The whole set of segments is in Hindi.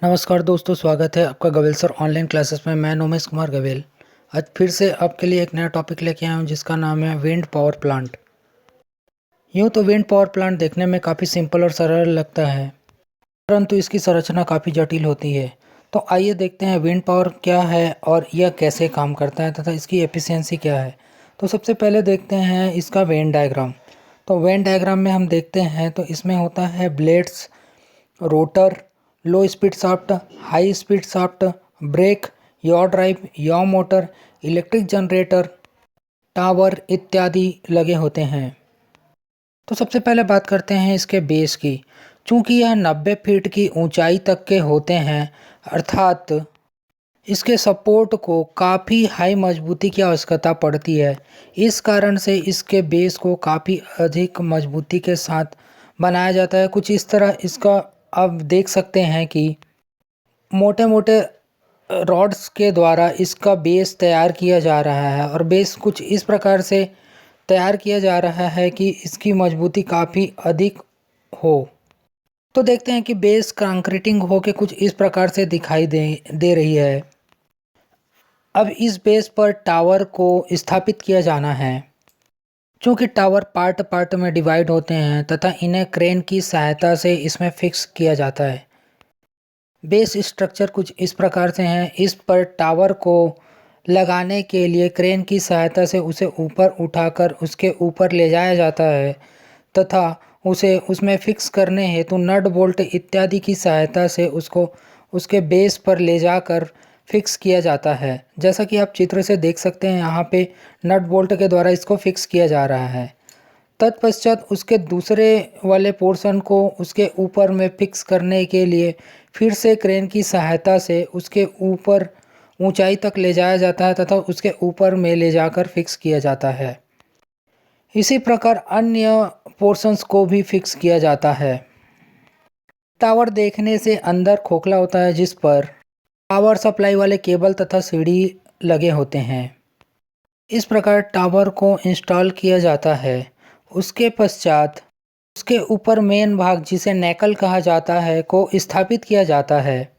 नमस्कार दोस्तों, स्वागत है आपका गवेल सर ऑनलाइन क्लासेस में। मैं उमेश कुमार गवेल आज फिर से आपके लिए एक नया टॉपिक लेके आया हूँ जिसका नाम है विंड पावर प्लांट। यूँ तो विंड पावर प्लांट देखने में काफ़ी सिंपल और सरल लगता है, परंतु इसकी संरचना काफ़ी जटिल होती है। तो आइए देखते हैं विंड पावर क्या है और यह कैसे काम करता है तथा इसकी एफिशिएंसी क्या है। तो सबसे पहले देखते हैं इसका वेन डायग्राम। तो वेन डायग्राम में हम देखते हैं तो इसमें होता है blades, rotor, low speed shaft, high speed shaft, brake, yaw drive, yaw motor, electric generator, tower इत्यादि लगे होते हैं। तो सबसे पहले बात करते हैं इसके बेस की। चूँकि यह 90 फीट की ऊंचाई तक के होते हैं, अर्थात इसके सपोर्ट को काफ़ी हाई मजबूती की आवश्यकता पड़ती है। इस कारण से इसके बेस को काफ़ी अधिक मजबूती के साथ बनाया जाता है। कुछ इस तरह इसका आप देख सकते हैं कि मोटे मोटे रॉड्स के द्वारा इसका बेस तैयार किया जा रहा है और बेस कुछ इस प्रकार से तैयार किया जा रहा है कि इसकी मजबूती काफ़ी अधिक हो। तो देखते हैं कि बेस कंक्रीटिंग हो के कुछ इस प्रकार से दिखाई दे रही है। अब इस बेस पर टावर को स्थापित किया जाना है। चूँकि टावर पार्ट पार्ट में डिवाइड होते हैं तथा इन्हें क्रेन की सहायता से इसमें फिक्स किया जाता है। बेस स्ट्रक्चर कुछ इस प्रकार से हैं। इस पर टावर को लगाने के लिए क्रेन की सहायता से उसे ऊपर उठाकर उसके ऊपर ले जाया जाता है तथा उसे उसमें फिक्स करने हेतु नट बोल्ट इत्यादि की सहायता से उसको उसके बेस पर ले जाकर फिक्स किया जाता है। जैसा कि आप चित्र से देख सकते हैं, यहाँ पे नट बोल्ट के द्वारा इसको फिक्स किया जा रहा है। तत्पश्चात उसके दूसरे वाले पोर्शन को उसके ऊपर में फिक्स करने के लिए फिर से क्रेन की सहायता से उसके ऊपर ऊंचाई तक ले जाया जाता है तथा उसके ऊपर में ले जाकर फिक्स किया जाता है। इसी प्रकार अन्य पोर्शंस को भी फिक्स किया जाता है। टावर देखने से अंदर खोखला होता है जिस पर पावर सप्लाई वाले केबल तथा सीढ़ी लगे होते हैं। इस प्रकार टावर को इंस्टॉल किया जाता है। उसके पश्चात उसके ऊपर मेन भाग जिसे नेकल कहा जाता है को स्थापित किया जाता है।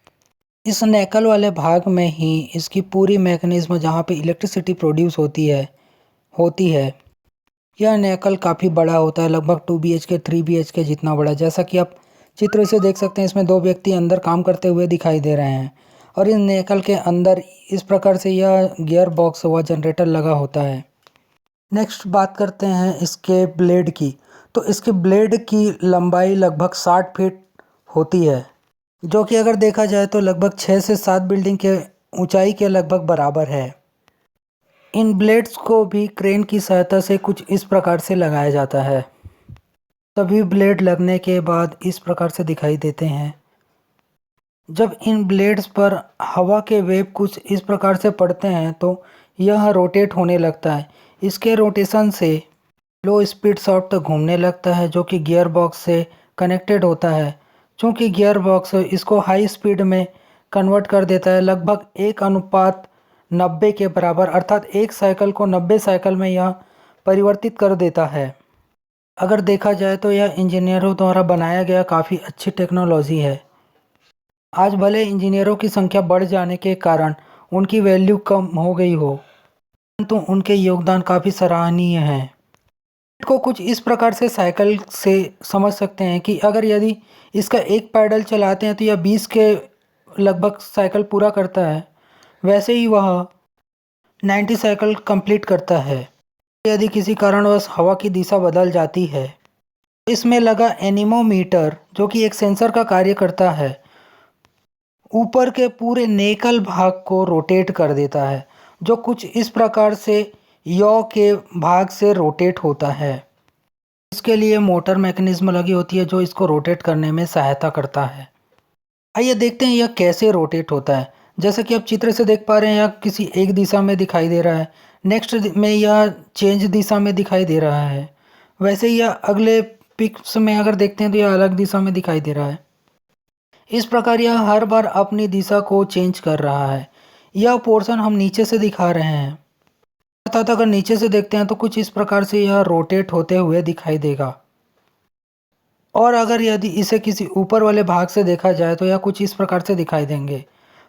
इस नेकल वाले भाग में ही इसकी पूरी मैकेनिज्म जहाँ पे इलेक्ट्रिसिटी प्रोड्यूस होती है। यह नेकल काफ़ी बड़ा होता है, लगभग 2 BHK 3 BHK जितना बड़ा। जैसा कि आप चित्र से देख सकते हैं, इसमें 2 व्यक्ति अंदर काम करते हुए दिखाई दे रहे हैं और इस नेकल के अंदर इस प्रकार से यह गियर बॉक्स व जनरेटर लगा होता है। नेक्स्ट बात करते हैं इसके ब्लेड की। तो इसके ब्लेड की लंबाई लगभग 60 फीट होती है, जो कि अगर देखा जाए तो लगभग 6 से 7 बिल्डिंग के ऊंचाई के लगभग बराबर है। इन ब्लेड्स को भी क्रेन की सहायता से कुछ इस प्रकार से लगाया जाता है। सभी ब्लेड लगने के बाद इस प्रकार से दिखाई देते हैं। जब इन ब्लेड्स पर हवा के वेव कुछ इस प्रकार से पड़ते हैं तो यह रोटेट होने लगता है। इसके रोटेशन से लो स्पीड शाफ्ट घूमने लगता है जो कि गियर बॉक्स से कनेक्टेड होता है। चूँकि गियर बॉक्स इसको हाई स्पीड में कन्वर्ट कर देता है, लगभग 1:90 के बराबर, अर्थात एक साइकिल को 90 साइकिल में यह परिवर्तित कर देता है। अगर देखा जाए तो यह इंजीनियरों द्वारा बनाया गया काफ़ी अच्छी टेक्नोलॉजी है। आज भले इंजीनियरों की संख्या बढ़ जाने के कारण उनकी वैल्यू कम हो गई हो, परंतु उनके योगदान काफ़ी सराहनीय है। को कुछ इस प्रकार से साइकिल से समझ सकते हैं कि अगर यदि इसका एक पैडल चलाते हैं तो यह 20 के लगभग साइकिल पूरा करता है, वैसे ही वह 90 साइकिल कंप्लीट करता है। यदि किसी कारणवश हवा की दिशा बदल जाती है, इसमें लगा एनीमोमीटर जो कि एक सेंसर का कार्य करता है, ऊपर के पूरे नेकल भाग को रोटेट कर देता है, जो कुछ इस प्रकार से यॉ के भाग से रोटेट होता है। इसके लिए मोटर मैकेनिज्म लगी होती है जो इसको रोटेट करने में सहायता करता है। आइए देखते हैं यह कैसे रोटेट होता है। जैसा कि आप चित्र से देख पा रहे हैं, यह किसी एक दिशा में दिखाई दे रहा है, नेक्स्ट में यह चेंज दिशा में दिखाई दे रहा है। वैसे ही यह अगले पिक्स में अगर देखते हैं तो यह अलग दिशा में दिखाई दे रहा है। इस प्रकार यह हर बार अपनी दिशा को चेंज कर रहा है। यह पोर्शन हम नीचे से दिखा रहे हैं, अर्थात अगर नीचे से देखते हैं तो कुछ इस प्रकार से यह रोटेट होते हुए दिखाई देगा। और अगर यदि इसे किसी ऊपर वाले भाग से देखा जाए तो यह कुछ इस प्रकार से दिखाई देंगे।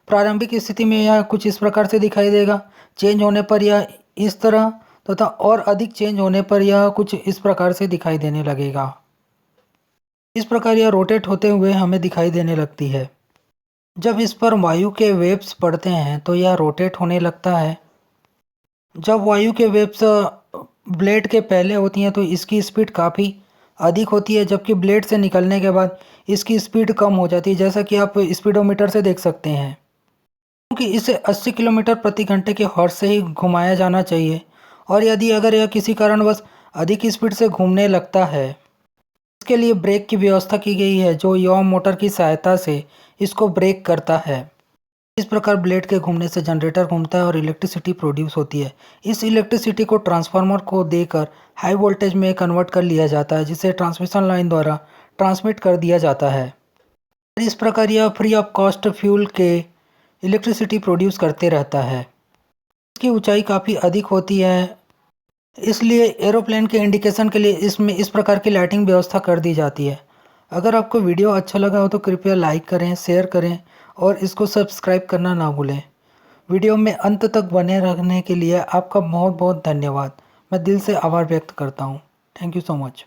प्रारंभिक स्थिति में यह कुछ इस प्रकार से दिखाई देगा। चेंज होने पर यह इस तरह तथा और अधिक चेंज होने पर यह कुछ इस प्रकार से दिखाई देने लगेगा। इस प्रकार यह रोटेट होते हुए हमें दिखाई देने लगती है। जब इस पर वायु के वेव्स पड़ते हैं तो यह रोटेट होने लगता है। जब वायु के वेव्स ब्लेड के पहले होती हैं तो इसकी स्पीड काफ़ी अधिक होती है, जबकि ब्लेड से निकलने के बाद इसकी स्पीड कम हो जाती है, जैसा कि आप स्पीडोमीटर से देख सकते हैं। क्योंकि इसे 80 किलोमीटर प्रति घंटे के हॉर्स से ही घुमाया जाना चाहिए, और यदि अगर यह किसी कारणवश अधिक स्पीड से घूमने लगता है, इसके लिए ब्रेक की व्यवस्था की गई है जो याव मोटर की सहायता से इसको ब्रेक करता है। इस प्रकार ब्लेड के घूमने से जनरेटर घूमता है और इलेक्ट्रिसिटी प्रोड्यूस होती है। इस इलेक्ट्रिसिटी को ट्रांसफार्मर को देकर हाई वोल्टेज में कन्वर्ट कर लिया जाता है, जिसे ट्रांसमिशन लाइन द्वारा ट्रांसमिट कर दिया जाता है। इस प्रकार यह फ्री ऑफ कॉस्ट फ्यूल के इलेक्ट्रिसिटी प्रोड्यूस करते रहता है। इसकी ऊंचाई काफ़ी अधिक होती है, इसलिए एरोप्लेन के इंडिकेशन के लिए इसमें इस प्रकार की लाइटिंग व्यवस्था कर दी जाती है। अगर आपको वीडियो अच्छा लगा हो तो कृपया लाइक करें, शेयर करें और इसको सब्सक्राइब करना ना भूलें। वीडियो में अंत तक बने रहने के लिए आपका बहुत बहुत धन्यवाद। मैं दिल से आभार व्यक्त करता हूँ। Thank you so much.